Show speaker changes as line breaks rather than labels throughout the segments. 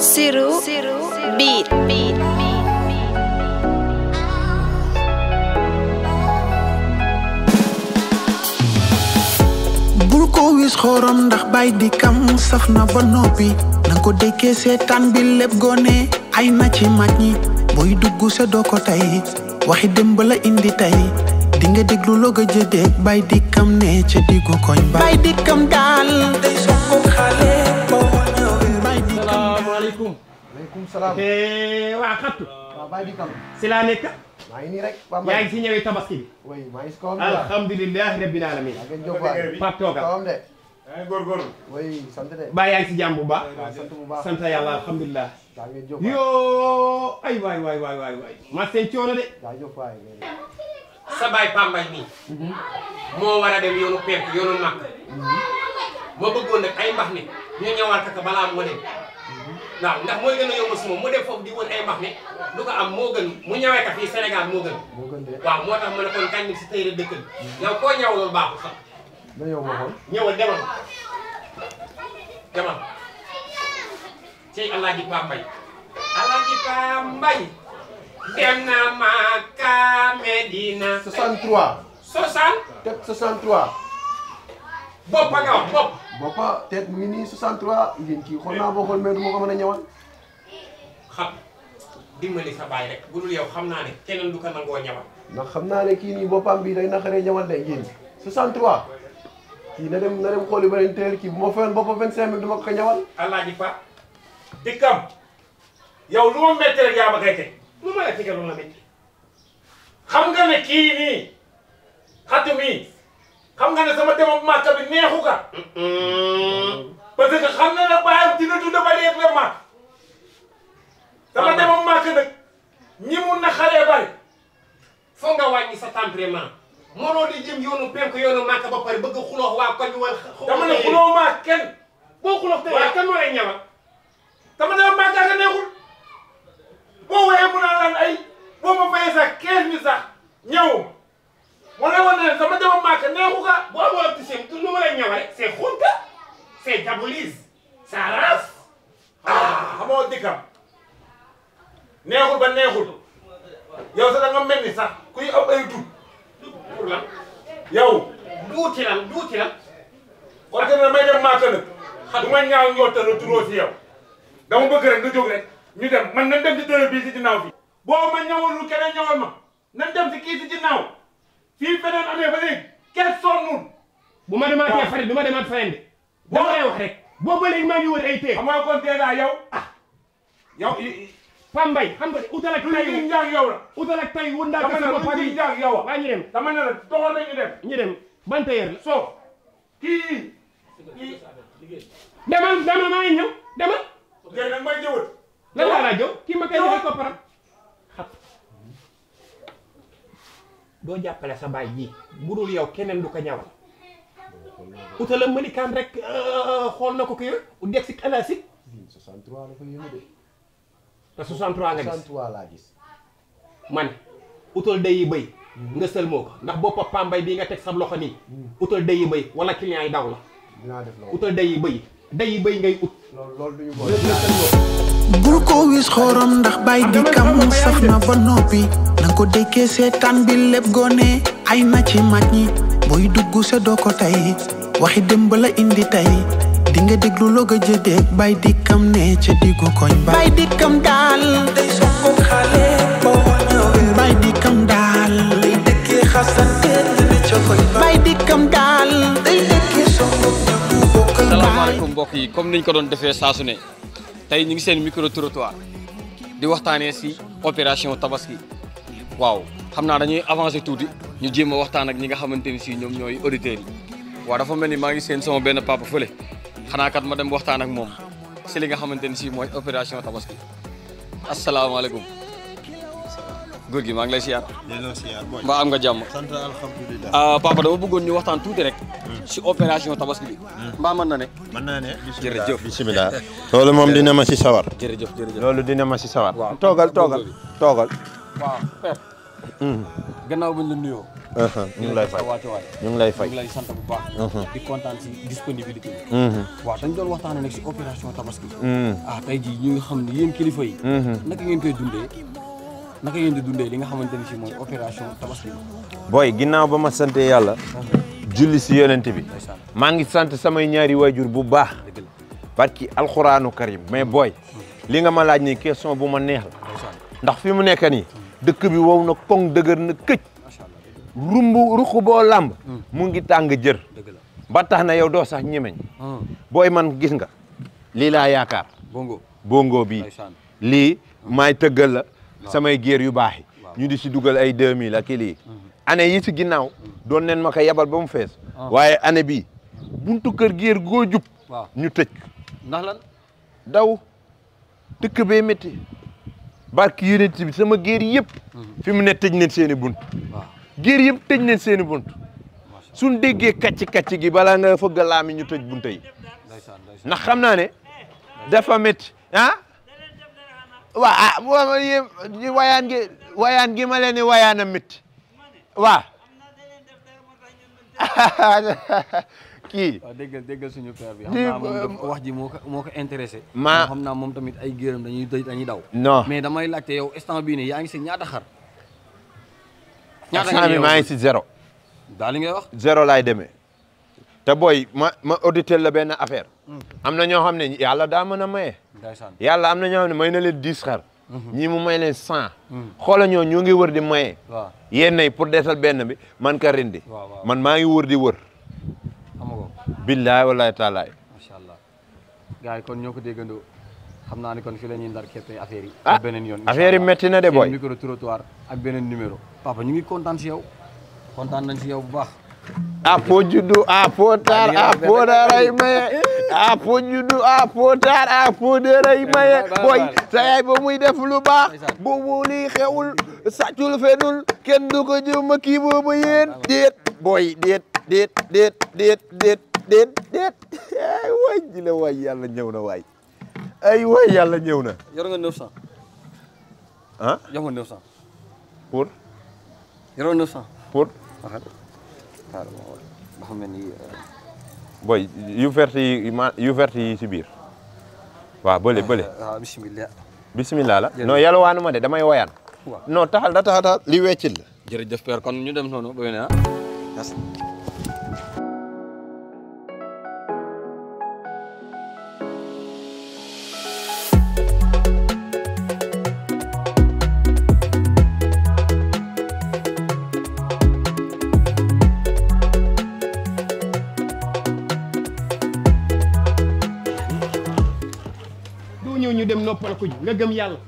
Siru beat.
bul ko wis xorom ndax bay di kam saf na ba noppi nang ko dekkee seetaan bi lépp gone ay na ci mag ñi boy dugg sa doo ko tey waxi démb la indi tey di nga déglu logo jëdeeg bay di kam ne ca diggu koñ bay di kam daal day sokko xale bo ñëwee bay di kam.
Salaamaaleykum.
Waaleykum salaam.
waa xattu.
waaw bay di kam.
si laa nekk.
maa ngi nii rek.
yaa ngi si ñëwee tabaski bi.
oui maa ngi si kawam.
alhamdulilah rabbil alamin.
yaa ngi jóg waay.
Pape toogal.
kawam de.
góorgóorlu.
oui sant de.
baa yaa ngi si jàmm bu baax.
waaw sant bu baax.
sant yàlla alhamdulilah.
yaa ngi jóg waay.
yoo ay waay. ma seen coono de.
yaa ngi jóg waay.
sa baay Pambay nii moo war a dem yoonu penk yoonu màkk ma bëggoon nag ay mbax ne ñu ñëwaat ka balaa moo dem waaw ndax mooy gën a yomb si moom mu dem foofu di woon ay mbax ne lu ko am moo gën mu ñëwee ka fii Sénégal moo gën waaw moo tax ma ne kon kañ si tëyre dëkk bi yow koo ñëw loolu baaxul sax
na yow waxoon.
ñëwal demal ci Alaaji Pambay dem na Makka Medina
63.
60
tête 63.
bopp nga wax bopp
boppa tête mu ngi nii 63. ngeen kii xool naa boo xool mais du ma ko mën a ñëwal.
xam dimbali sa baay rek bu dul yow xam naa ne keneen du ko nangoo ñawal
ndax xam naa ne kii nii boppam bi day naqaree ñëwal de ngeen 63. kii na dem xooli beneen teel kii bu ma fayoon boppa 25000 du ma ko ñëwal.
Alaaji Pa dikkam yow lu ma métti rek yaa ma koy teg lu ma la tegal lu la métti xam nga ne kii nii xatu mii xam nga ne sama demam Màkka bi neexu ka parce que xam na ne baayam dina dund ba dee le Màkk sama demam Màkka nag ñi mun na xalee bari foog nga wàññi sa tempérament mënoo di jëm yoonu penk yoonu Màkka ba pare bëgg xuloox waa koñ bi wala dama ne xuloo maa kenn boo xuloox te waaw kan moo lay ñawal dama demam Màkka nga neexul boo wooyee mun naa lan ay boo ma fayee sax 15000 sax ñëw ma ne woon ne sama demam Màkka neexu ka boo amoo ak tissu lu ma lay ñawale c'est xunta c'est diabolise ça rase xamoo dikkam neexul ba neexul yow sax da nga mel ni sax kuy am ay dut pour lan yow duuti lan kon que ne may dem Màkka nag du ma ñaaw ñoota la turoo si yow dama bëgg rek nga jóg rek ñu dem man nañ dem ci télé bii si ginnaaw fii boo ma ñawalul keneen ñawal ma nañ dem si kii si ginnaaw fii feneen amee ba léegi kenn sonnul
bu ma demaatee farit du ma demaat feneen de. dama lay wax rek. boobu ba léegi maa ngi wër ay teeg.
xam nga kon tey yow yow
Pambay xam nga utal ak tay
lu njaag yow la
utal ak tay wundaal
dama ne lu njaag yow
waa ñu dem
dama ne la doxal nañu dem
ñu dem ban tailleur la
soo kii
demal maa ngi ñëw demal
léegi nag may jëwat
lan laa laa jow kii ma koy defee kopparam xam doo jàppale sa baay ji bu dul yow keneen du ko ñawal utala mënikaan rek xool na ko kii u deg si classique
63 la fa yëngu de.
te 63 nga gis
63 laa gis.
man utal day yi bëy nga sëlmoo ko ndax boppa Pambay bii nga teg sa loxo nii utal day yi bëy wala client yi daw la
dinaa def loolu.
utal day yi bëy ngay ut
loolu duñu ko.
bul ko wis xorom ndax bay di kam saf na ba noppi nang ko dekkee seetaan bi lépp gone ay na ci mag ñi boy dugg sa doo ko tey waxi démb la indi tey di nga déglu logo jëdeeg bay di kam ne ca diggu koñ bay di kam daal day sokko xale bo ñëwee bay di kam daal day dëkkee xasante ne ca koñ bay di kam daal day dëkkee sokko ñëw bokkal baay.
salaamaaleykum mbokk yi comme niñ ko doon defee saa su ne tey ñu ngi seen micro trottoir di waxtaanee si opération tabaski waaw xam naa dañuy avancer tuuti ñu jéem a waxtaan ak ñi nga xamante ni si ñoom ñooy auditeurs yi waaw dafa mel ni maa ngi seen sama benn papa fële xanaa kat ma dem waxtaan ak moom si li nga xamante ni si mooy opération tabaski asalaamaaleykum góor gi maa ngi lay siyaar.
delloo siyaar booy.
mbaa am nga jàmm.
sant alhamdulilah.
papa dama bëggoon ñu waxtaan tuuti rek si opération tabaski bi mbaa mën na ne.
mën naa ne.
jërëjëf
bisimilah. loolu moom dina ma si sawar.
jërëjëf
loolu dina ma si sawar.
waaw
toogal.
waaw père. gannaaw buñ la nuyoo
ñu ngi lay fay ñu ngi lay fay
ñu ngi lay sant bu baax. di kontaan si disponibilité bi. waaw dañ doon waxtaanee nag si opération tabaski. tey jii ñu ngi xam ne yéen kilifa yi. naka ngeen koy dundee naka ngeen di dundee li nga xamante ni si mooy opération tabaski.
booy ginnaaw ba ma sante yàlla. julli si yonent bi. maa ngi sant samay ñaari waajur bu baax. parce que alxuraanu karim mais booy. li nga ma laaj ni question bu ma neex la. ndax fi mu nekk nii. dëkk bi wow na koŋ dëgër na këj. ruq boo làmb mu ngi tàng jër ba tax na yow doo sax ñemeñ booy man gis nga lii laa yaakaar bongo bii lii maay tëggal la samay géer yu baax yi ñu di si dugal ay 2000 ak lii année yi si ginnaaw doon nen ma ko yabal ba mu fees waaye année bii buntu kër géer goo jub ñu tëj
ndax lan
daw dëkk bee métti barki yonent bi sama géer yëpp fi mu ne tëj neen seeni bunt géer yëpp tëj nañ seeni bunt suñ déggee kacc gi balaa nga fëgg laami ñu tëj bunte yi ndax xam naa ne dafa métti wayaan gi ma leen ni wayaan a métti waaw kii
déggal suñu père bi xam naa moom wax ji moo ko intéressé xam naa moom tamit ay géeram dañuy daw
non
mais damay laajte yow instant bii ne yaa ngi si ñaata xar
ñaata nga maa ngi si zéro.
daal li ngay wax.
zéro laay demee. te booy ma audité la benn affaire. am na ñoo xam ne yàlla daa mën a maye. yàlla am na ñoo xam ne may na leen 10 xar. ñii mu may leen 100. xoola ñoo ngi wër di maye. waaw yéen nay pour desal benn bi man ka rendi. man maa ngi wër di wër.
xam nga ko.
billaay wallaay taalaay.
macha allah. gars yi kon ñoo ko déggandoo. xam naa ne kon fi la ñuy ndar képp affaire yi. beneen yoon
affaire yi métti na de booy.
micro trottoir ak beneen numéro. papa ñu ngi kontaan si yow kontaan nañ si yow bu baax.
apo juddu apo taar apo daray maye apo juddu apo taar apo daray maye booy sa yaay ba muy def lu baax boobu lii xewul sàccul fenul kenn du ko jëw ma kii boobu yéen déet booy déet ay waay ji la waay yàlla ñëw na waay ay waay yàlla ñëw na.
yor nga 900.
ah
yor nga 900.
pour.
yor nga 900.
pour.
waaw dafa mel ni.
boy yu vert yi si biir. waaw bële.
waaw bisimilah.
bisimilah la. non yàlla waanu ma de damay woyaan.
waaw
non taxal li weccil la.
jërëjëf père kon ñu dem noonu ba beneen merci.
ñu dem noppal ko nga gëm yàlla.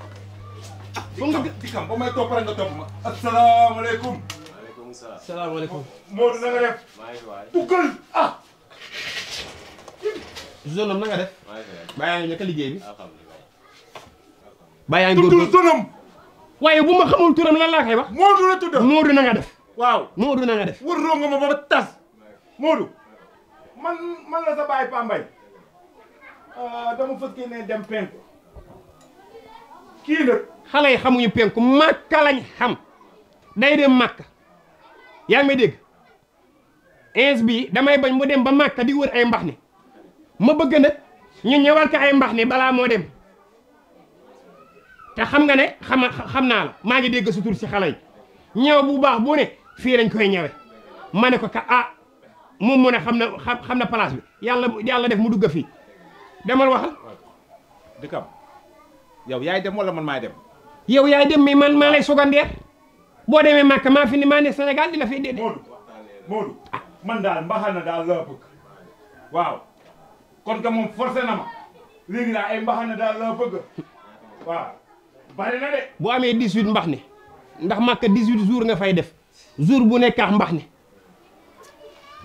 foog nga dikam ba may topp rek nga topp ma. asalaamaaleykum.
waaleykum salaam. salaamaaleykum.
Modou na nga def.
maa ngi waay.
tuggal ah.
Zonom na nga def.
maa ngi waay.
bàyyi yaa ngi nekk liggéey bi.
alhamdulilah.
bàyyi yaa ngi góorgóorlu
tuddul Zonom.
waaye bu ma xamul turam lan laa koy wax.
Modou la tudd.
Modou na nga def.
waaw
Modou na nga def.
wërloo nga ma ba tas. Modou. man la sa baay Pambay. dama fas yéene dem penku. kii nag.
xale yi xamuñu penku Makka lañ xam. day dem Makka. yaa ngi may dégg. ins bi damay bañ mu dem ba Makka di wër ay mbax ni ma bëgg nag ñu ñëwal ko ay mbax ni balaa moo dem. te xam nga ne xam naa la maa ngi dégg sutur si xale yi ñëw bu baax bu ne fii lañ koy ñëwe ma ne ko ka moom mu ne xam na place bi yàlla def mu dugg fii demal waxal.
dëkkam yow yaay dem wala man maay dem.
yow yaay dem mais man maa lay secondaire boo demee Màkka maa fi ni maa ne Sénégal di la fi dee.
Modou man daal mbaxana daal laa bëgg waaw kon que moom forcé na ma léegi daal ay mbaxana daal laa bëgg waaw bari na de.
boo amee 18 mbax ne ndax Màkka 18 jours nga fay def jour bu nekk ak mbax ne.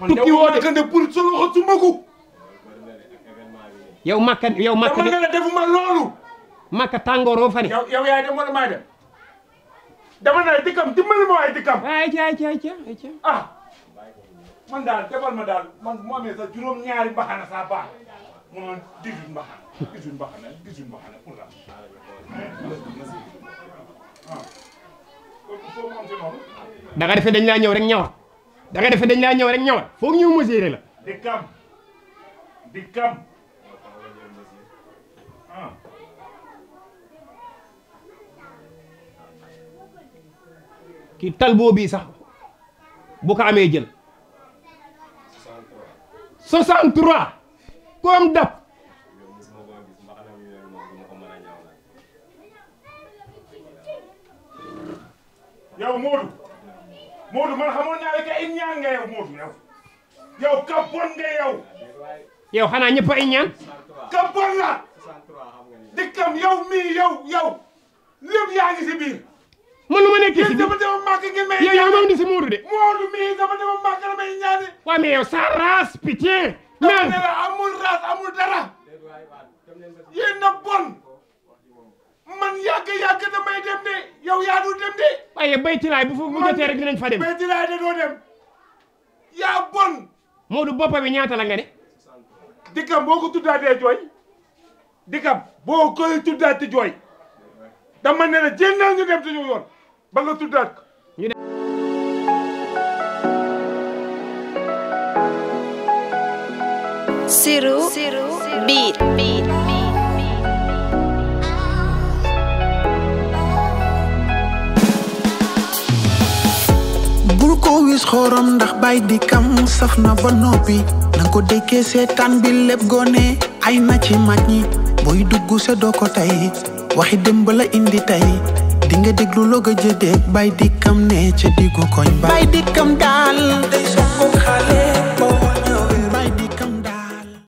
tukki woo de
man pour solo xot su magu.
yow Màkka
dama nga ne defuma loolu.
Màkka tàngooroo fa ne.
yow yaay dem wala maay dem. dama ne dikkam dimbali ma waay dikkam.
ayca.
ah man daal defal ma daal man mu amee sax juróom-ñaari mbaxana saa baax mu noon 18 mbaxana pour la.
da nga defee dañ laa ñëw rek ñawal da nga defee dañ laa ñëw rek ñawal foog ñu mesurer la.
di kam
ki talboo bii sax bu ko amee jël 63 comme dab
yow Modou man xamoon naa rek ay ñaan nga yow Modou yow ka bon nga
yow xanaa ñëpp ay ñaan
ka bon la dikkam yow mii yow lépp yaa ngi si biir
mënu ma nekk si biir
dama dama màgg ngeen may
yow yaa moom di si Modou de
Modou mii dama dama màgg la may ñaane
waaw mais yow sa race pitié
dama ne la amul race amul dara yéen na bon man yàgg damay dem de yow yaa dul dem de
waaye baytilaay bu jotee rek dinañ fa dem
baytilaay de doo dem yaa bon
Modou boppa bi ñaata la nga ne
dikkam boo ko tuddaatee jooy dikkam boo koy tuddaatee jooy dama ne la jénnal ñu dem suñu yoon ba nga tuddaat ko
Siru Beat.
bul ko wis xorom ndax bay di kam saf na ba noppi nang ko dékkee seetaan bi lépp gone ay na ci mag ñi booy dugg sa doo ko tey waxi démb la indi tey di nga déglu loo gëj a dégg bay di kam ne ca diggu koñ bay di kam daal day soog ko